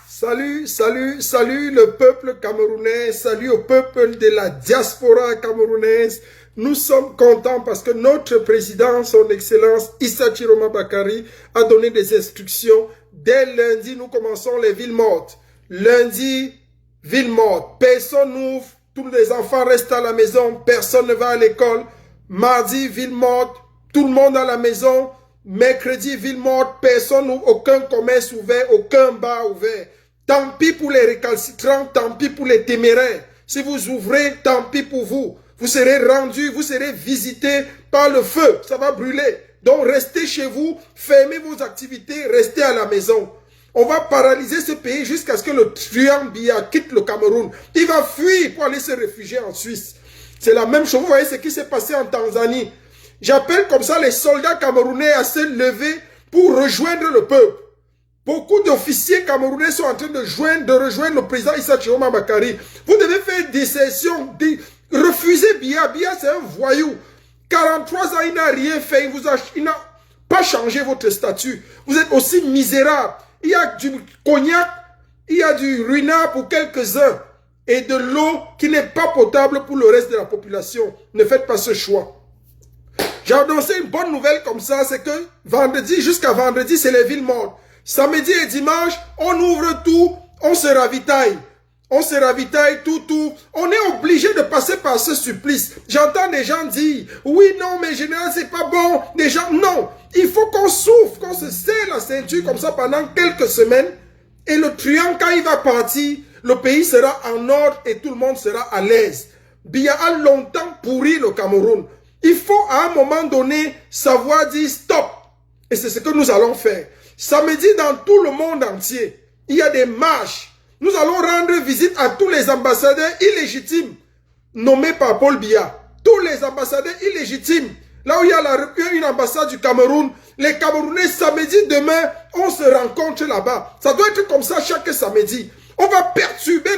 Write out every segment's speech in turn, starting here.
Salut, salut, salut le peuple camerounais, salut au peuple de la diaspora camerounaise. Nous sommes contents parce que notre président, son excellence Issa Chiroma Bakari, a donné des instructions. Dès lundi, nous commençons les villes mortes. Lundi, ville morte. Personne n'ouvre, tous les enfants restent à la maison, personne ne va à l'école. Mardi, ville morte, tout le monde à la maison. Mercredi, ville morte, personne n'ouvre, aucun commerce ouvert, aucun bar ouvert. Tant pis pour les récalcitrants, tant pis pour les téméraires. Si vous ouvrez, tant pis pour vous. Vous serez rendus, vous serez visités par le feu. Ça va brûler. Donc restez chez vous, fermez vos activités, restez à la maison. On va paralyser ce pays jusqu'à ce que le truand Biya quitte le Cameroun. Il va fuir pour aller se réfugier en Suisse. C'est la même chose. Vous voyez ce qui s'est passé en Tanzanie. J'appelle comme ça les soldats camerounais à se lever pour rejoindre le peuple. Beaucoup d'officiers camerounais sont en train de rejoindre le président Issa Chiroma Bakari. Vous devez faire des sessions, refuser Biya. Biya, c'est un voyou. 43 ans, il n'a rien fait. Il n'a pas changé votre statut. Vous êtes aussi misérable. Il y a du cognac, il y a du ruinard pour quelques-uns et de l'eau qui n'est pas potable pour le reste de la population. Ne faites pas ce choix. J'ai annoncé une bonne nouvelle comme ça, c'est que vendredi, jusqu'à vendredi, c'est les villes mortes. Samedi et dimanche, on ouvre tout, on se ravitaille. On se ravitaille, tout. On est obligé de passer par ce supplice. J'entends des gens dire, oui, non, mais général, c'est pas bon. Des gens, non. Il faut qu'on souffre, qu'on se serre la ceinture comme ça pendant quelques semaines. Et le truand, quand il va partir, le pays sera en ordre et tout le monde sera à l'aise. Biya a longtemps pourri le Cameroun. Il faut à un moment donné savoir dire stop. Et c'est ce que nous allons faire. Samedi, dans tout le monde entier, il y a des marches. Nous allons rendre visite à tous les ambassadeurs illégitimes nommés par Paul Biya. Tous les ambassadeurs illégitimes. Là où il y a une ambassade du Cameroun, les Camerounais, samedi, demain, on se rencontre là-bas. Ça doit être comme ça chaque samedi. On va perturber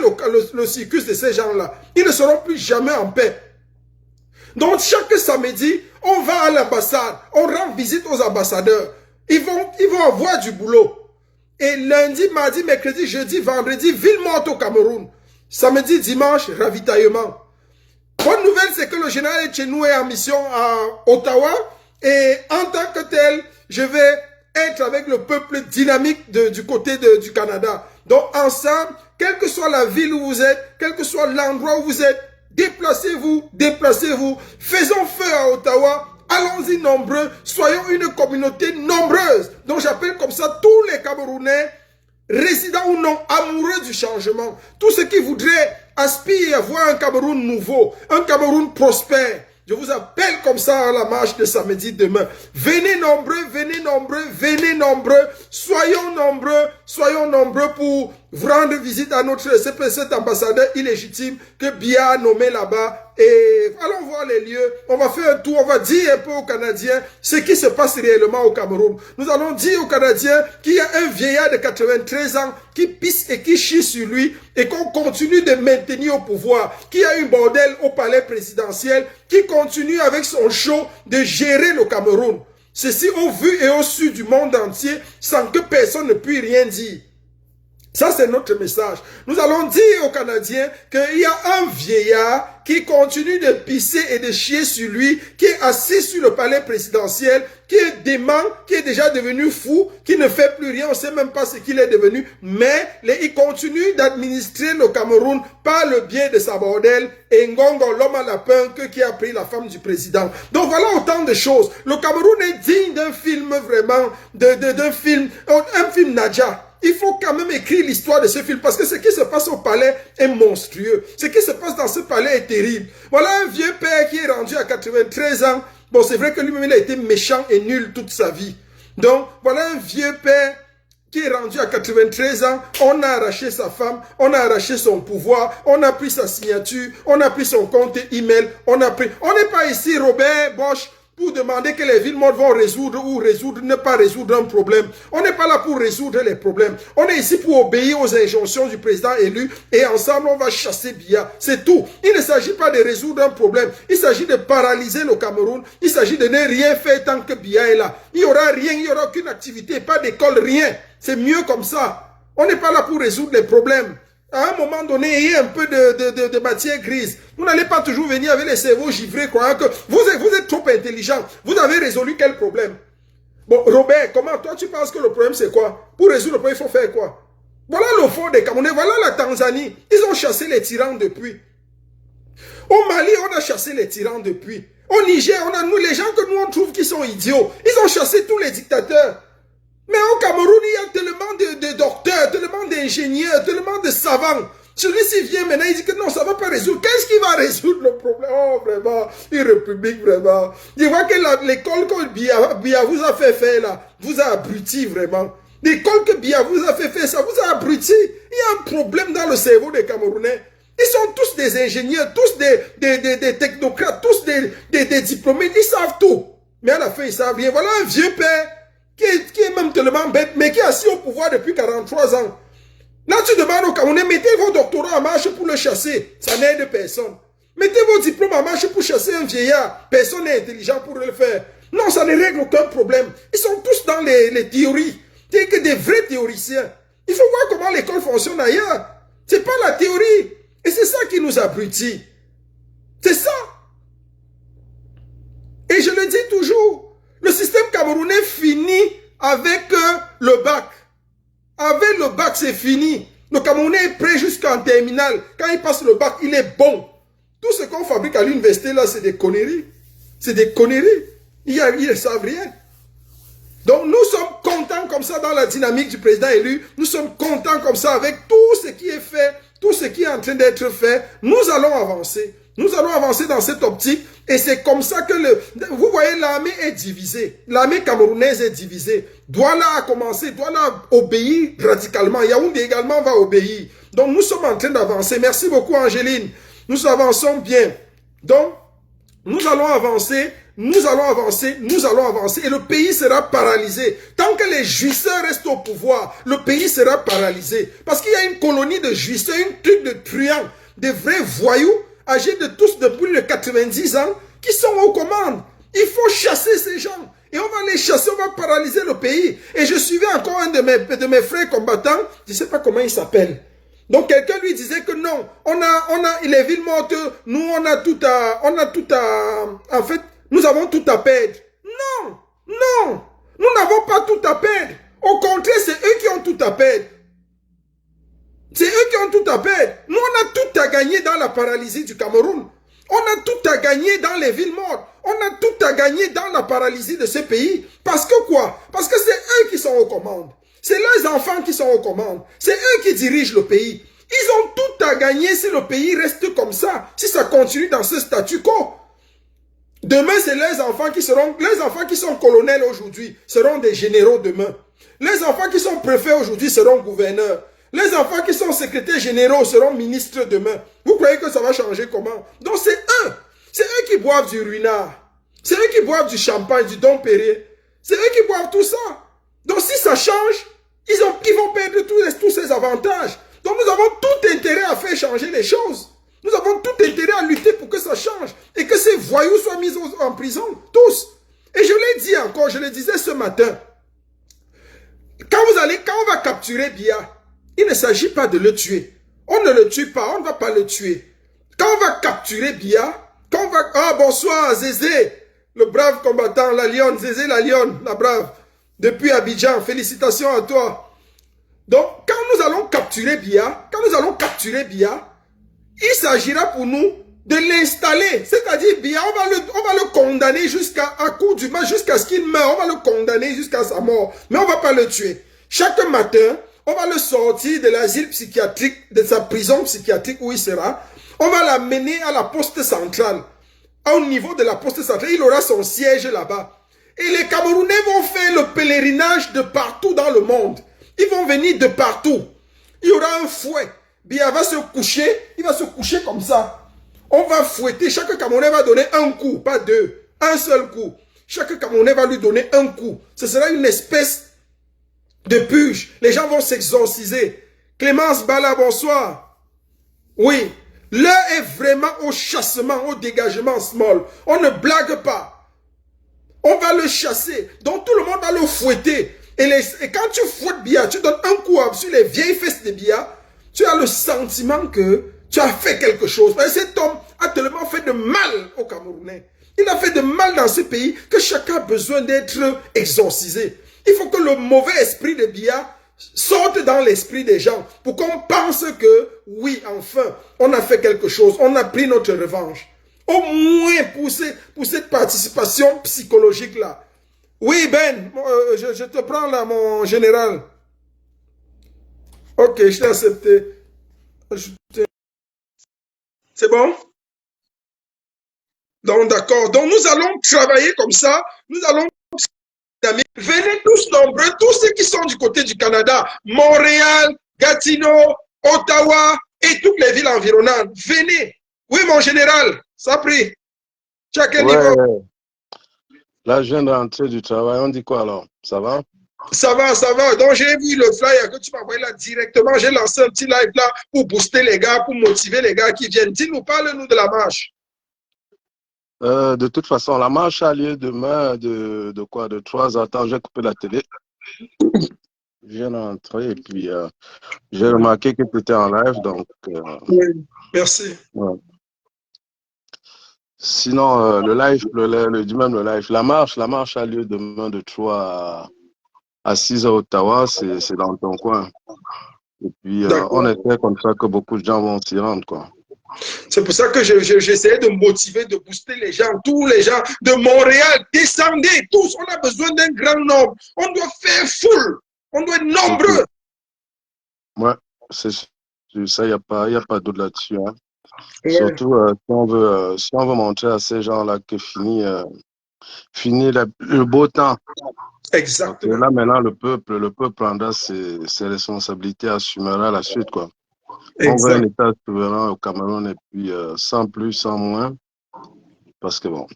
le circuit de ces gens-là. Ils ne seront plus jamais en paix. Donc, chaque samedi, on va à l'ambassade, on rend visite aux ambassadeurs. Ils vont avoir du boulot. Et lundi, mardi, mercredi, jeudi, vendredi, ville morte au Cameroun. Samedi, dimanche, ravitaillement. Bonne nouvelle, c'est que le général Etchenou est en mission à Ottawa. Et en tant que tel, je vais être avec le peuple dynamique du côté du Canada. Donc, ensemble, quelle que soit la ville où vous êtes, quel que soit l'endroit où vous êtes, déplacez-vous, déplacez-vous. Faisons feu à Ottawa. Allons-y nombreux. Soyons une communauté nombreuse. Donc j'appelle comme ça tous les Camerounais, résidents ou non, amoureux du changement. Tous ceux qui voudraient aspirer à voir un Cameroun nouveau, un Cameroun prospère. Je vous appelle comme ça à la marche de samedi demain. Venez nombreux, venez nombreux, venez nombreux. Soyons nombreux pour vous rendre visite à cet ambassadeur illégitime que Biya a nommé là-bas. Et allons voir les lieux. On va faire un tour, on va dire un peu aux Canadiens ce qui se passe réellement au Cameroun. Nous allons dire aux Canadiens qu'il y a un vieillard de 93 ans qui pisse et qui chie sur lui et qu'on continue de maintenir au pouvoir. Qu'il y a un bordel au palais présidentiel qui continue avec son show de gérer le Cameroun. Ceci au vu et au su du monde entier sans que personne ne puisse rien dire. Ça, c'est notre message. Nous allons dire aux Canadiens qu'il y a un vieillard qui continue de pisser et de chier sur lui, qui est assis sur le palais présidentiel, qui est dément, qui est déjà devenu fou, qui ne fait plus rien, on ne sait même pas ce qu'il est devenu, mais il continue d'administrer le Cameroun par le biais de sa bordel et Ngongo, l'homme à lapin qui a pris la femme du président. Donc voilà autant de choses. Le Cameroun est digne d'un film vraiment, un film Nadja. Il faut quand même écrire l'histoire de ce film parce que ce qui se passe au palais est monstrueux. Ce qui se passe dans ce palais est terrible. Voilà un vieux père qui est rendu à 93 ans. Bon, c'est vrai que lui-même, il a été méchant et nul toute sa vie. Donc, voilà un vieux père qui est rendu à 93 ans. On a arraché sa femme, on a arraché son pouvoir, on a pris sa signature, on a pris son compte email, on n'est pas ici, Robert Bosch, pour demander que les villes mortes vont résoudre ou ne pas résoudre un problème. On n'est pas là pour résoudre les problèmes. On est ici pour obéir aux injonctions du président élu et ensemble on va chasser Biya. C'est tout. Il ne s'agit pas de résoudre un problème. Il s'agit de paralyser le Cameroun. Il s'agit de ne rien faire tant que Biya est là. Il n'y aura rien, il n'y aura aucune activité, pas d'école, rien. C'est mieux comme ça. On n'est pas là pour résoudre les problèmes. À un moment donné, il y a un peu de matière grise. Vous n'allez pas toujours venir avec les cerveaux givrés, croyant que vous êtes trop intelligent. Vous avez résolu quel problème? Bon, Robert, comment toi tu penses que le problème c'est quoi? Pour résoudre le problème, il faut faire quoi? Voilà le fond des Camerounais, voilà la Tanzanie. Ils ont chassé les tyrans depuis. Au Mali, on a chassé les tyrans depuis. Au Niger, on a nous, les gens que nous on trouve qui sont idiots. Ils ont chassé tous les dictateurs. Mais au Cameroun, il y a tellement de docteurs, tellement d'ingénieurs, tellement de savants. Celui-ci vient maintenant, il dit que non, ça ne va pas résoudre. Qu'est-ce qui va résoudre le problème? Oh, vraiment, une république, vraiment. Il voit que l'école que Biya vous a fait faire là, vous a abruti vraiment. L'école que Biya vous a fait faire, ça vous a abruti. Il y a un problème dans le cerveau des Camerounais. Ils sont tous des ingénieurs, tous des technocrates, tous des diplômés, ils savent tout. Mais à la fin, ils savent rien. Voilà un vieux père qui est même tellement bête, mais qui est assis au pouvoir depuis 43 ans. Là, tu demandes aux Camerounais, mettez vos doctorats en marche pour le chasser. Ça n'aide personne. Mettez vos diplômes en marche pour chasser un vieillard. Personne n'est intelligent pour le faire. Non, ça ne règle aucun problème. Ils sont tous dans les théories. C'est que des vrais théoriciens. Il faut voir comment l'école fonctionne ailleurs. C'est pas la théorie. Et c'est ça qui nous abrutit. C'est ça. Et je le dis toujours. Le système camerounais finit avec le bac. Avec le bac, c'est fini. Le Camerounais est prêt jusqu'en terminale. Quand il passe le bac, il est bon. Tout ce qu'on fabrique à l'université, là, c'est des conneries. C'est des conneries. Ils ne savent rien. Donc, nous sommes contents comme ça dans la dynamique du président élu. Nous sommes contents comme ça avec tout ce qui est fait, tout ce qui est en train d'être fait. Nous allons avancer. Nous allons avancer dans cette optique et c'est comme ça que vous voyez, l'armée est divisée. L'armée camerounaise est divisée. Douala a commencé, Douala obéit radicalement. Yaoundé également va obéir. Donc nous sommes en train d'avancer. Merci beaucoup Angéline. Nous avançons bien. Donc nous allons avancer, nous allons avancer, nous allons avancer et le pays sera paralysé. Tant que les jouisseurs restent au pouvoir, le pays sera paralysé. Parce qu'il y a une colonie de jouisseurs, une truc de truands, des vrais voyous âgés de tous de plus de 90 ans, qui sont aux commandes. Il faut chasser ces gens. Et on va les chasser, on va paralyser le pays. Et je suivais encore un de mes frères combattants, je ne sais pas comment il s'appelle. Donc quelqu'un lui disait que non, on a les villes mortes, nous on a tout à, en fait, nous avons tout à perdre. Non, non, nous n'avons pas tout à perdre. Au contraire, c'est eux qui ont tout à perdre. C'est eux qui ont tout à perdre. Nous, on a tout à gagner dans la paralysie du Cameroun. On a tout à gagner dans les villes mortes. On a tout à gagner dans la paralysie de ce pays. Parce que quoi? Parce que c'est eux qui sont aux commandes. C'est leurs enfants qui sont aux commandes. C'est eux qui dirigent le pays. Ils ont tout à gagner si le pays reste comme ça. Si ça continue dans ce statu quo. Demain, c'est leurs enfants qui seront... Les enfants qui sont colonels aujourd'hui seront des généraux demain. Les enfants qui sont préfets aujourd'hui seront gouverneurs. Les enfants qui sont secrétaires généraux seront ministres demain. Vous croyez que ça va changer comment? Donc c'est eux. C'est eux qui boivent du ruinard. C'est eux qui boivent du champagne, du Dom Pérignon. C'est eux qui boivent tout ça. Donc si ça change, ils vont perdre tous ces avantages. Donc nous avons tout intérêt à faire changer les choses. Nous avons tout intérêt à lutter pour que ça change. Et que ces voyous soient mis en prison. Tous. Et je l'ai dit encore, je le disais ce matin. Quand on va capturer Biya, il ne s'agit pas de le tuer. On ne le tue pas, on ne va pas le tuer. Quand on va capturer Biya, quand on va... Ah, bonsoir, Zézé, le brave combattant, la lionne, Zézé la lionne, la brave, depuis Abidjan, félicitations à toi. Donc, quand nous allons capturer Biya, il s'agira pour nous de l'installer. C'est-à-dire, Biya, on va le condamner jusqu'à coup du match, jusqu'à ce qu'il meure. On va le condamner jusqu'à sa mort. Mais on ne va pas le tuer. Chaque matin, on va le sortir de l'asile psychiatrique, de sa prison psychiatrique où il sera. On va l'amener à la poste centrale. Au niveau de la poste centrale, il aura son siège là-bas. Et les Camerounais vont faire le pèlerinage de partout dans le monde. Ils vont venir de partout. Il y aura un fouet. Biya va se coucher, il va se coucher comme ça. On va fouetter, chaque Camerounais va donner un coup, pas deux. Un seul coup. Chaque Camerounais va lui donner un coup. Ce sera une espèce de purge. Les gens vont s'exorciser. Clémence Bala, bonsoir. Oui, l'heure est vraiment au chassement, au dégagement small. On ne blague pas. On va le chasser. Donc tout le monde va le fouetter. Et quand tu fouettes Biya, tu donnes un coup sur les vieilles fesses de Biya, tu as le sentiment que tu as fait quelque chose. Parce que cet homme a tellement fait de mal aux Camerounais. Il a fait de mal dans ce pays que chacun a besoin d'être exorcisé. Il faut que le mauvais esprit de Biya sorte dans l'esprit des gens pour qu'on pense que, oui, enfin, on a fait quelque chose, on a pris notre revanche. Au moins pour cette participation psychologique-là. Oui, Ben, je te prends là, mon général. Ok, je t'ai accepté. C'est bon? Donc, d'accord. Donc, nous allons travailler comme ça. Nous allons... Venez tous nombreux, tous ceux qui sont du côté du Canada, Montréal, Gatineau, Ottawa et toutes les villes environnantes. Venez. Oui, mon général, ça a pris. Tu as quel niveau? Ouais, là, je viens de rentrer du travail. On dit quoi alors? Ça va? Ça va, ça va. Donc, j'ai vu le flyer que tu m'as envoyé là directement. J'ai lancé un petit live là pour booster les gars, pour motiver les gars qui viennent. Dis-nous, parle-nous de la marche. De toute façon, la marche a lieu demain de quoi? De 3h. Attends, j'ai coupé la télé. Je viens de rentrer et puis j'ai remarqué que tu étais en live. Donc, Oui, merci. ouais. Sinon, le live, même le live. La marche a lieu demain de 3 à 6h à Ottawa. C'est dans ton coin. Et puis, on espère comme ça que beaucoup de gens vont s'y rendre, quoi. C'est pour ça que j'essayais de motiver, de booster les gens, tous les gens de Montréal. Descendez tous, on a besoin d'un grand nombre. On doit faire foule, on doit être nombreux. Ouais, c'est ça, il n'y a pas d'autre là-dessus. Hein. Ouais. Surtout si on veut montrer à ces gens-là que fini le beau temps. Exactement. Là, maintenant, le peuple prendra ses responsabilités, assumera la suite, quoi. On veut un État souverain au Cameroun et puis sans plus, sans moins, parce que bon,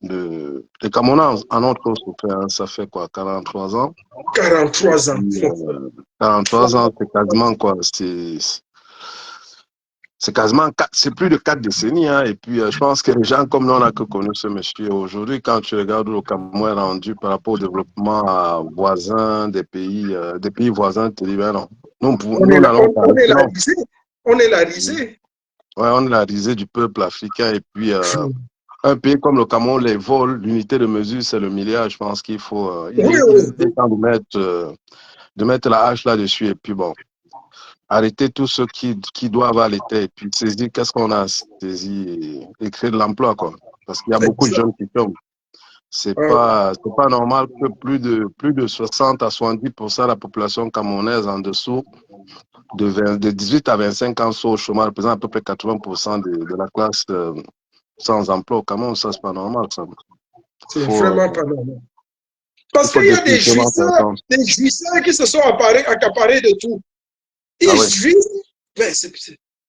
les Camerounais en ont trop souffert, hein. Ça fait quoi, 43 ans? 43 ans. 43 ans, c'est quasiment quoi, c'est quasiment c'est plus de 4 décennies. Hein. Et puis, je pense que les gens comme nous, on n'a que connu ce monsieur. Aujourd'hui, quand tu regardes où le Cameroun est rendu par rapport au développement voisin des pays voisins, tu te dis, ben non. Nous n'allons pas. On est la risée. On est la risée. Ouais, on est la risée du peuple africain. Et puis, un pays comme le Cameroun, les vols, l'unité de mesure, c'est le milliard. Je pense qu'il faut. Il est temps de mettre la hache là-dessus. Et puis, bon. Arrêter tous ceux qui doivent allaiter et puis saisir qu'est-ce qu'on a saisi et créer de l'emploi, quoi. Parce qu'il y a beaucoup de jeunes qui tombent. C'est pas normal que plus de 60 à 70% de la population camerounaise en dessous de 18 à 25 ans soit au chômage, représente à peu près 80% de la classe sans emploi au Cameroun. Ça, c'est pas normal, ça. C'est vraiment pas normal. Parce qu'il y a des jouisseurs qui se sont accaparés de tout. Ils jouissent. Ben,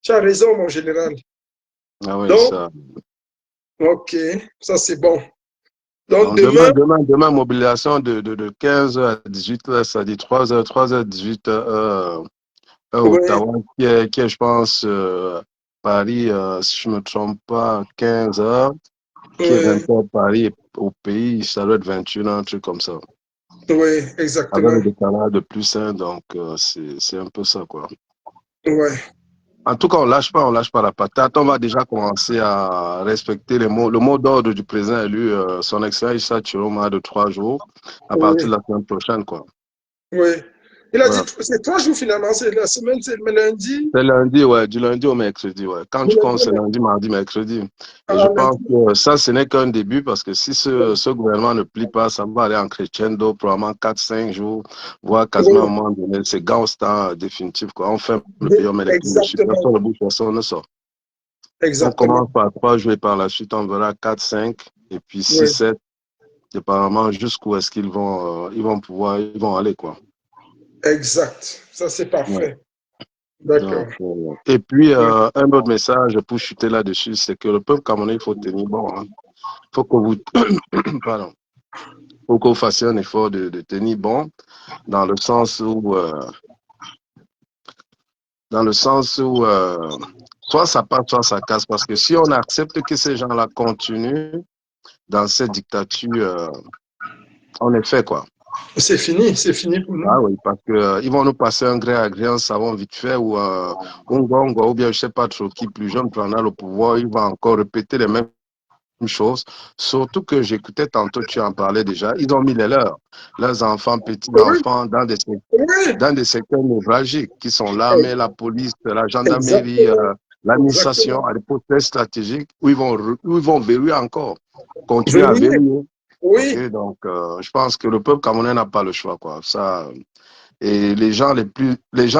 tu as raison, mon général. Ah oui, donc, ça. Ok, ça c'est bon. Donc demain, mobilisation de 15h à 18h, ça dit 3h, 18h, Ottawa, qui est, je pense, Paris, si je ne me trompe pas, 15h, qui est 20h Paris, au pays, ça doit être 21h, un truc comme ça. Oui, exactement. Avec le décalage de plus 1, donc c'est un peu ça, quoi. Ouais. En tout cas, on lâche pas la patate. On va déjà commencer à respecter le mot d'ordre du président élu, son excellence Issa Chiroma, de 3 jours, à partir de la semaine prochaine, quoi. Oui. Il a dit, c'est 3 jours finalement, c'est la semaine, c'est le lundi. C'est lundi, ouais, du lundi au mercredi, ouais. Quand tu comptes, c'est lundi, mardi, mercredi. Et je pense que ça, ce n'est qu'un début, parce que si ce gouvernement ne plie pas, ça va aller en crescendo, probablement 4-5 jours, voire quasiment à un moment donné. C'est temps définitif, quoi. On fait le pays, on met les clés dessus, personne ne bouge, personne ne sort. Exactement. On commence par 3 jours et par la suite, on verra 4-5, et puis 6-7, dépendamment jusqu'où est-ce qu'ils vont, ils vont aller, quoi. Exact. Ça, c'est parfait. D'accord. Et puis, un autre message pour chuter là-dessus, c'est que le peuple camerounais, il faut tenir bon. Hein. Il faut que vous... Pardon. Faut que vous fassiez un effort de tenir bon, dans le sens où soit ça passe, soit ça casse. Parce que si on accepte que ces gens-là continuent dans cette dictature, on est fait, quoi. C'est fini pour nous. Ah oui, parce que ils vont nous passer un gré à gré, un savon vite fait, ou ou bien je sais pas trop qui plus jeune prendra le pouvoir, il va encore répéter les mêmes chose, surtout que j'écoutais tantôt, tu en parlais déjà, ils ont mis leurs enfants, Oui, petits-enfants, oui, dans des secteurs névralgiques, qui sont l'armée, la police, la gendarmerie, exactement, l'administration, exactement. à des postes très stratégiques, où ils vont verrouiller encore, continuer à Verrouillé, verrouiller. OK, oui, donc je pense que le peuple camerounais n'a pas le choix, quoi. Ça, et les gens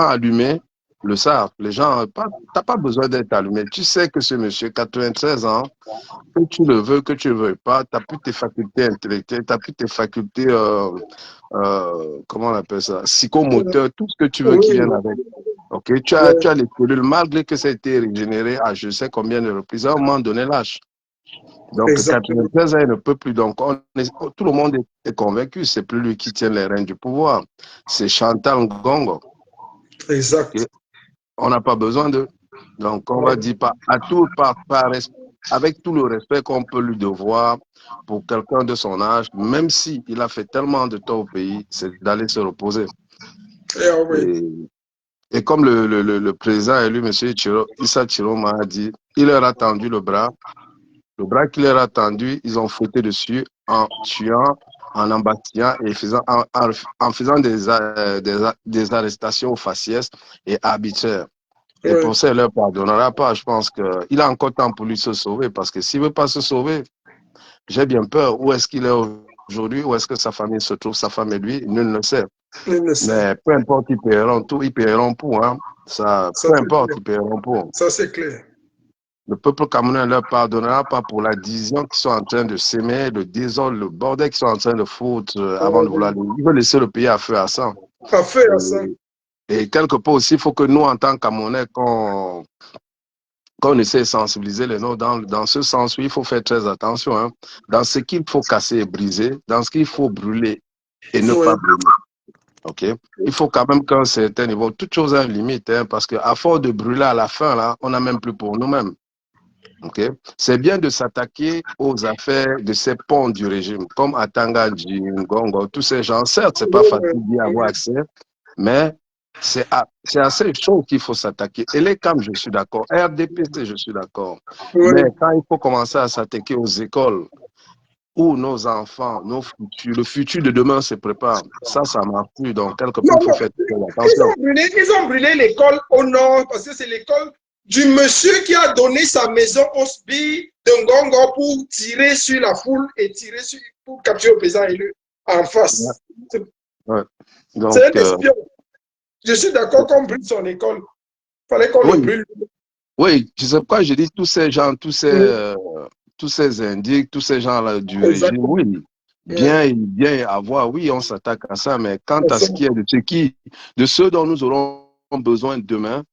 allumés le savent. Les gens, t'as pas besoin d'être allumé. Tu sais que ce monsieur, 93 ans, que tu le veux, que tu ne le veux pas, tu n'as plus tes facultés intellectuelles, tu n'as plus tes facultés, comment on appelle ça, psychomoteurs, tout ce que tu veux qui oui, vienne avec. Ok, tu oui, as les cellules, malgré que ça a été régénéré à je sais combien de reprises, à un moment donné, lâche. Donc, exactement. 93 ans, il ne peut plus. Donc, tout le monde est convaincu, c'est plus lui qui tient les rênes du pouvoir. C'est Chantal Ngongo. Ok. Exact. On n'a pas besoin de. Donc, on va Ouais. dire avec tout le respect qu'on peut lui devoir pour quelqu'un de son âge, même s'il a fait tellement de tort au pays, c'est d'aller se reposer. Oui. Et, et comme le président élu, M. Issa Chiroma a dit, il leur a tendu le bras qu'il leur a tendu, ils ont fouetté dessus en tuant, en embâtillant et en faisant des arrestations faciès et arbitraires. Et Oui. pour ça, il ne leur pardonnera pas. Je pense qu'il a encore temps pour lui se sauver. Parce que s'il ne veut pas se sauver, j'ai bien peur. Où est-ce qu'il est aujourd'hui? Où est-ce que sa famille se trouve? Sa femme et lui, nul ne sait. Il le sait. Mais peu importe, ils paieront tout. Ils paieront pour. Hein. Ça, Ça, peu c'est importe, clair. ils paieront pour. Ça, c'est clair. Le peuple camerounais ne leur pardonnera pas pour la division qu'ils sont en train de s'aimer, le désordre, le bordel qu'ils sont en train de foutre avant de vouloir. Ils veulent laisser le pays à feu à sang. À faire ça. Et, et quelque part aussi, il faut que nous, en tant que Camerounais, qu'on essaie de sensibiliser les nôtres dans ce sens où il faut faire très attention. Hein, dans ce qu'il faut casser et briser, dans ce qu'il faut brûler et ne Oui. pas brûler. OK? Il faut quand même qu'à un certain niveau, toute chose a une limite, hein, parce qu'à force de brûler à la fin, là, on n'a même plus pour nous-mêmes. OK? C'est bien de s'attaquer aux affaires de ces ponts du régime, comme Atanga, Ngongo, tous ces gens. Certes, c'est pas Oui, facile d'y avoir oui, accès, mais c'est à ces choses qu'il faut s'attaquer. Et les CAM, je suis d'accord. RDPC, je suis d'accord. Mais oui. quand il faut commencer à s'attaquer aux écoles où nos enfants, le futur de demain se prépare, ça marche plus. Donc, quelque part, Non, il faut non. faire très attention. Ils ont brûlé l'école au nord parce que c'est l'école du monsieur qui a donné sa maison au SBI de Ngongo pour tirer sur la foule et pour capturer le président élu en Ouais, face. ouais. C'est un Donc, espion. Je suis d'accord qu'on brûle son école. Il fallait qu'on le oui, brûle. oui, je sais pas, je dis tous ces gens, Oui, tous ces indiques, tous ces gens-là du régime, exactement. oui, bien avoir, oui, on s'attaque à ça, mais quant à ce qui est de ceux dont nous aurons besoin demain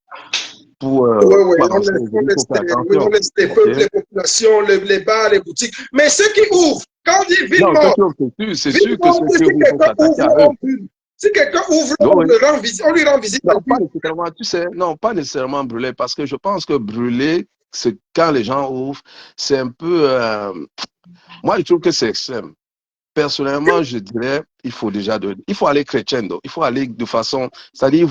Oui, oui, pour avancer aujourd'hui, il faut faire oui, on attention. laisse les OK? peuples, les populations, les bars, les boutiques. Mais ceux qui ouvrent, quand on dit ville Non, ceux qui morte, ont c'est sûr que ceux qui si il faut quelqu'un s'attaquer ouvre, à eux. on brûle. Si quelqu'un ouvre, Oui, on, oui. on lui rend visite à Non, pas lui. nécessairement, tu sais, non, pas nécessairement brûler, parce que je pense que brûler, c'est quand les gens ouvrent, c'est un peu, moi, je trouve que c'est extrême. Personnellement, je dirais, il faut aller crescendo, il faut aller de façon, c'est-à-dire,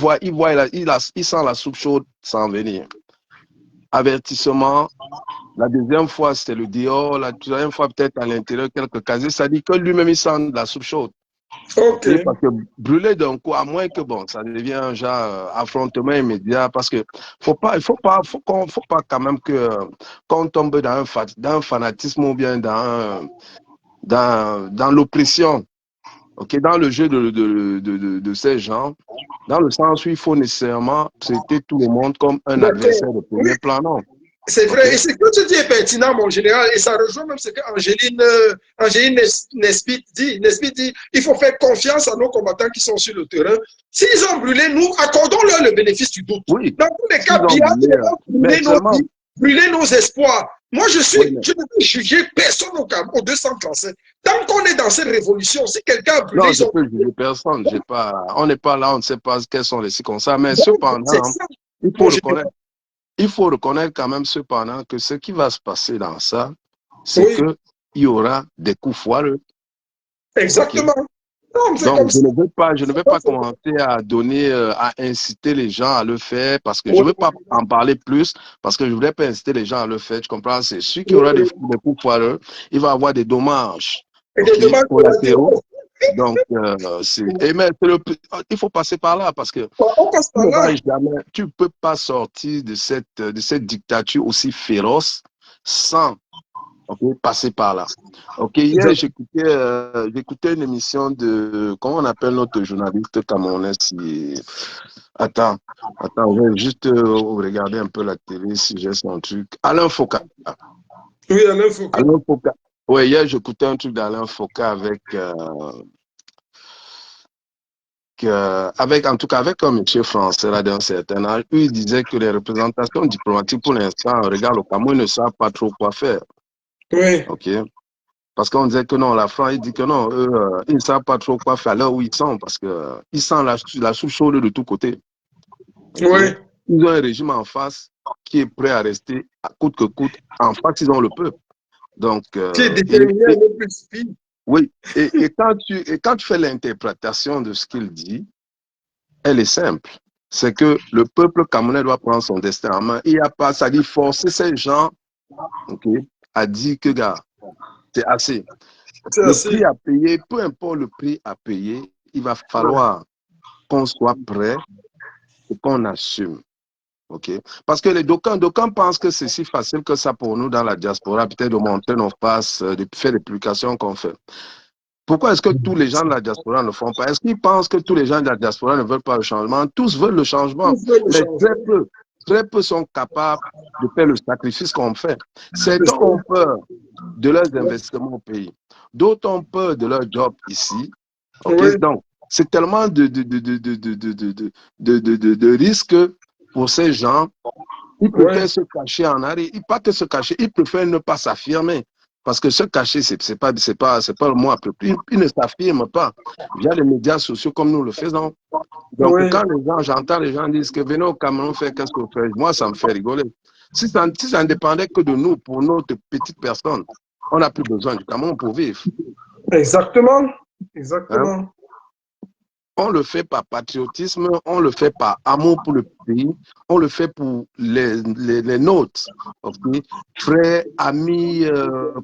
il sent la soupe chaude sans venir. Avertissement, la deuxième fois, c'est le dehors, la troisième fois, peut-être à l'intérieur, quelques casiers, c'est-à-dire que lui-même, il sent la soupe chaude. Ok. OK? Parce que brûler d'un coup, à moins que bon, ça devient un genre affrontement immédiat, parce que faut pas quand même qu'on tombe dans un fanatisme ou bien dans l'oppression. OK, dans le jeu de ces gens, dans le sens où il faut nécessairement traiter tout le monde comme un D'accord. adversaire de Oui, premier plan, non. c'est OK? vrai. Et ce que tu dis est pertinent, mon général. Et ça rejoint même ce que Angéline Nesbitt dit. Nesbitt dit il faut faire confiance à nos combattants qui sont sur le terrain. S'ils ont brûlé, nous, accordons-leur le bénéfice du doute. Oui, Dans tous les s'ils cas, ont bien, brûlé, ils vont mais brûler nos seulement, vies, brûler nos espoirs. Moi, oui, mais je ne peux juger personne au 237. Tant qu'on est dans cette révolution, si quelqu'un a brûlé, non, ils je ont peux juger personne. On n'est pas là, on ne sait pas quelles sont les circonstances. Mais donc, c'est cependant, ça, il mon faut général. reconnaître, il faut reconnaître quand même cependant que ce qui va se passer dans ça, c'est Oui, qu'il y aura des coups foireux. OK? exactement. Non, c'est Donc, comme ça. je ne vais pas commencer à donner, à inciter les gens à le faire parce que je Oui, ne veux pas en parler plus parce que je ne voudrais pas inciter les gens à le faire. Tu comprends? C'est celui qui oui, aura oui. des coups foireux, il va avoir des dommages, Et des OK, dommages collatéraux. collatéraux. Donc, mais il faut passer par là parce que On passe tu par ne vas là. jamais, tu peux pas sortir de cette dictature aussi féroce sans, OK, passer par là. OK, hier, Exact. j'écoutais une émission de, comment on appelle notre journaliste camerounais attends, je vais juste regarder un peu la télé si j'ai son truc. Alain Foka. Oui, Alain Foucault. Alain Foka. Ouais, hier, j'écoutais un truc d'Alain Foka en tout cas, avec un monsieur français là d'un certain âge, lui, il disait que les représentations diplomatiques, pour l'instant, regarde, au Cameroun, ne savent pas trop quoi faire. Oui, OK? Parce qu'on disait que non, la France, il dit que non, eux, ils ne savent pas trop quoi faire là où ils sont, parce que ils sentent la soupe chaude de tous côtés. OK? oui. Ils ont un régime en face qui est prêt à rester à coûte que coûte. En face, ils ont le peuple. Donc, Qui est déterminé à ne plus suivre. oui, et quand tu fais l'interprétation de ce qu'il dit, elle est simple. C'est que le peuple camerounais doit prendre son destin en main. Il n'y a pas, ça dit forcer ces gens, OK, à dire que, gars, c'est assez. C'est Le prix assez. à payer, peu importe le prix à payer, il va falloir qu'on soit prêt et qu'on assume. OK? Parce que les d'aucuns pensent que c'est si facile que ça pour nous dans la diaspora, peut-être de monter nos passes, de faire les publications qu'on fait. Pourquoi est-ce que tous les gens de la diaspora ne font pas? Est-ce qu'ils pensent que tous les gens de la diaspora ne veulent pas le changement? Tous veulent le changement, Tous veulent le mais changement. très peu sont capables de faire le sacrifice qu'on fait. Certains ont peur de leurs investissements au pays. D'autres ont peur de leur job ici. OK? Oui, Donc, c'est tellement de risques pour ces gens. Ils oui. préfèrent se cacher en arrière. Pas que se cacher, ils préfèrent ne pas s'affirmer. Parce que se cacher, c'est pas le mot approprié. Ils ne s'affirment pas via les médias sociaux comme nous le faisons. Donc, Oui, quand j'entends les gens dire que venez au Cameroun faire qu'est-ce que vous faites, moi, ça me fait rigoler. Si ça ne dépendait que de nous, pour notre petite personne, on n'a plus besoin du Cameroun pour vivre. exactement. Hein? Exactement. On le fait par patriotisme, on le fait par amour pour le pays, on le fait pour les nôtres, okay? Frères, amis,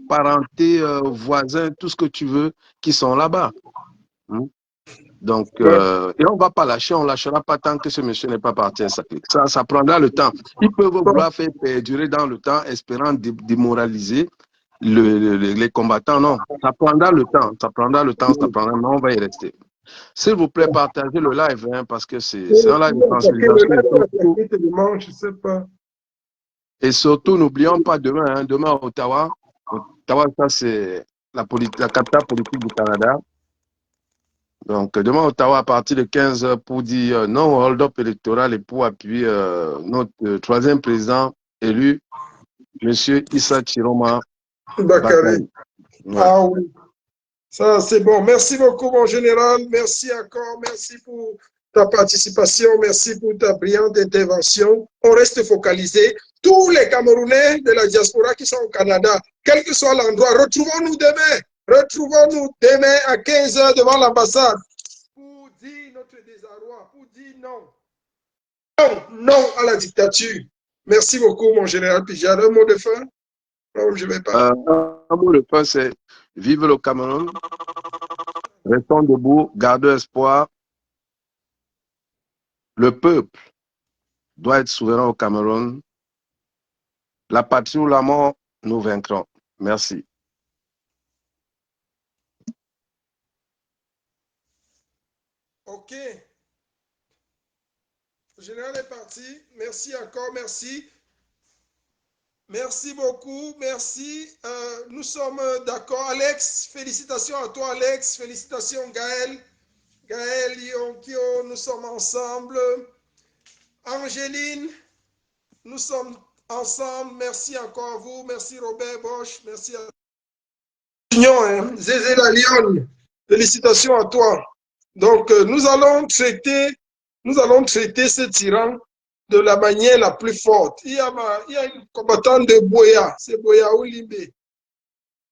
parentés, voisins, tout ce que tu veux, qui sont là-bas. Hein? Donc, Ouais. et on ne va pas lâcher, on ne lâchera pas tant que ce monsieur n'est pas parti à Saclay. Ça prendra le temps. Ils peuvent Bon, vouloir faire perdurer dans le temps, espérant démoraliser les combattants. Non, ça prendra le temps, mais on va y rester. S'il vous plaît, partagez le live, hein, parce que c'est un live de sensibilisation. Je sais pas. Et surtout, n'oublions pas demain, hein, demain à Ottawa. Ottawa, ça, c'est la capitale politique du Canada. Donc, demain, Ottawa, à partir de 15 h pour dire non au hold-up électoral et pour appuyer notre troisième président élu, M. Issa Chiroma Bakary. Bakary. Ouais. Ah oui. Ça, c'est bon. Merci beaucoup, mon général. Merci encore. Merci pour ta participation. Merci pour ta brillante intervention. On reste focalisé. Tous les Camerounais de la diaspora qui sont au Canada, quel que soit l'endroit, retrouvons-nous demain. Retrouvons-nous demain à 15 h devant l'ambassade pour dire notre désarroi, pour dire non. Non, non à la dictature. Merci beaucoup, mon général Pijard. Un mot de fin? Non, je ne vais pas. Un mot de fin, c'est vive le Cameroun, restons debout, gardons espoir. Le peuple doit être souverain au Cameroun. La patrie ou la mort, nous vaincrons. Merci. OK. Le général est parti. Merci encore, merci. Merci beaucoup, merci. Nous sommes d'accord. Alex, félicitations à toi, Alex. Félicitations, Gaël. Gaël, Yonkio, nous sommes ensemble. Angéline, nous sommes ensemble. Merci encore à vous. Merci, Robert Bosch. Merci à l'Union. Zézé la Lyon, félicitations à toi. Donc, nous allons traiter ce tyran de la manière la plus forte. Il y a une combattante de Boya, c'est Boya Oulimbe.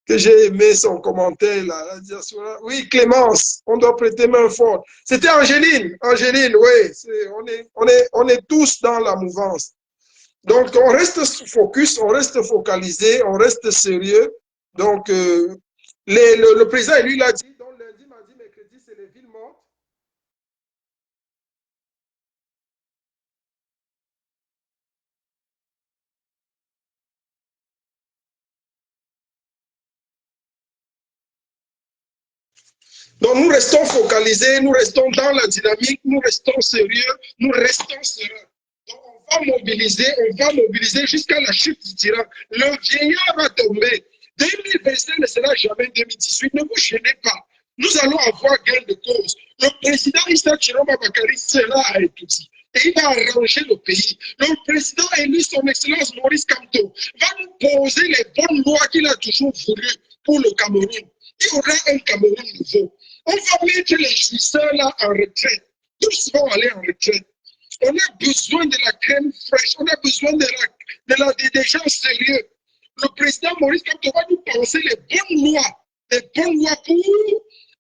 que j'ai aimé son commentaire là, la diaspora. Oui, Clémence, on doit prêter main forte. C'était Angéline, Angéline, oui, on est tous dans la mouvance. Donc, on reste focus, on reste focalisé, on reste sérieux. Donc, le président, lui, l'a dit, donc lundi, mardi, mercredi, c'est les villes mortes. Donc, nous restons focalisés, nous restons dans la dynamique, nous restons sérieux, nous restons sereins. Donc, on va mobiliser jusqu'à la chute du tyran. Le vieillard va tomber. 2025 ne sera jamais 2018. Ne vous gênez pas. Nous allons avoir gain de cause. Le président Issa Chiroma Bakari sera à Etouti. Et il va arranger le pays. Le président élu, son excellence Maurice Kamto, va nous poser les bonnes lois qu'il a toujours voulues pour le Cameroun. Il y aura un Cameroun nouveau. On va mettre les jouisseurs là en retraite. Tous vont aller en retraite. On a besoin de la crème fraîche. On a besoin des gens sérieux. Le président Maurice Kamto va nous penser les bonnes lois pour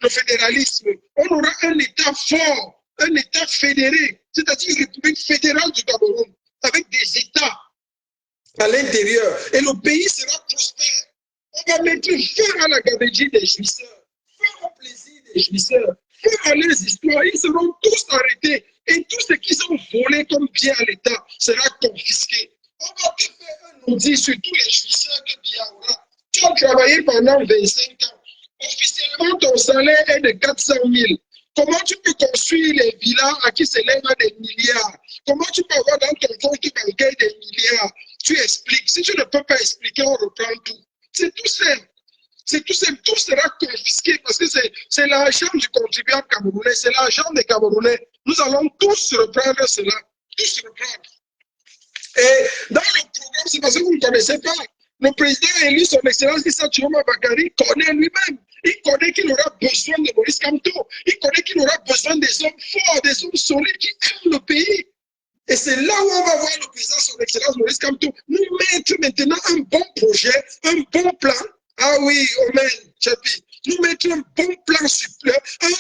le fédéralisme. On aura un État fort, un État fédéré, c'est-à-dire une République fédérale du Cameroun, avec des États à l'intérieur. Et le pays sera prospère. On va mettre fin à la gabégie des jouisseurs, fin au plaisir des jouisseurs, fin à leurs histoires. Ils seront tous arrêtés. Et tout ce qu'ils ont volé comme bien à l'État sera confisqué. On va te faire un audit sur tous les jouisseurs de Biaoura. Tu as travaillé pendant 25 ans. Officiellement, ton salaire est de 400 000. Comment tu peux construire les villas à qui s'élèvent à des milliards? Comment tu peux avoir dans ton compte bancaire des milliards? Tu expliques. Si tu ne peux pas expliquer, on reprend tout. C'est tout simple. C'est tout simple. Tout sera confisqué parce que c'est l'argent du contribuable camerounais, c'est l'argent des Camerounais. Nous allons tous reprendre cela. Tous reprendre. Et dans le programme, c'est parce que vous ne connaissez pas. Le président élu, son excellence Issa Chiroma Bakari, connaît lui-même. Il connaît qu'il aura besoin de Maurice Kamto. Il connaît qu'il aura besoin des hommes forts, des hommes solides qui aiment le pays. Et c'est là où on va voir le président, son excellence Maurice Kamto, nous mettre maintenant un bon projet, un bon plan. Ah oui, Omen, Chapi. Nous mettre un bon plan supérieur,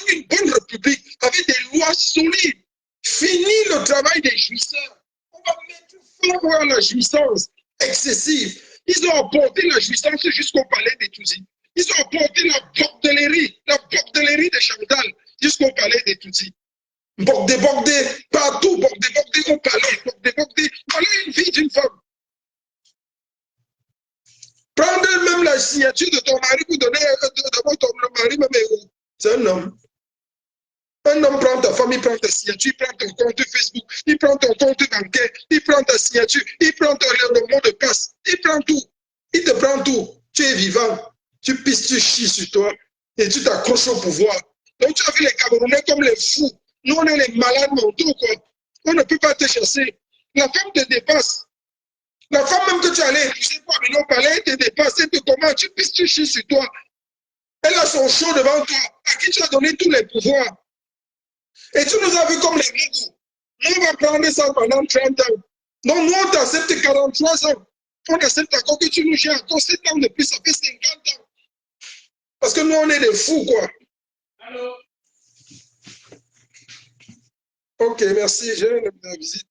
une bonne république avec des lois solides. Fini le travail des jouisseurs. On va mettre fin à la jouissance excessive. Ils ont apporté la jouissance jusqu'au palais d'Etouzi. Ils ont apporté la bordellerie de Chantal jusqu'au palais d'Etouzi. Bordé, partout, bordé au palais, bordé. Voilà une vie d'une femme. Prendre même la signature de ton mari pour donner d'abord le mari même héros. C'est un homme. Un homme prend ta femme, il prend ta signature, il prend ton compte Facebook, il prend ton compte bancaire, il prend ta signature, il prend le mot de passe, il prend tout. Il te prend tout. Tu es vivant. Tu pisses, tu chies sur toi et tu t'accroches au pouvoir. Donc tu as vu les Camerounais comme les fous. Nous, on est les malades mentaux, quoi. On ne peut pas te chasser. La femme te dépasse. La femme même que tu allais épouser pour amener au palais, elle te dépasse. Elle te commande, tu pisses, tu chies sur toi. Elle a son show devant toi, à qui tu as donné tous les pouvoirs. Et tu nous as vu comme les mougous. Nous, on va prendre ça pendant 30 ans. Donc, nous, on t'accepte 43 ans. On accepte encore que tu nous gères encore 7 ans de plus, ça fait 50 ans. Parce que nous, on est des fous, quoi. Allô? Ok, merci. J'ai une visite.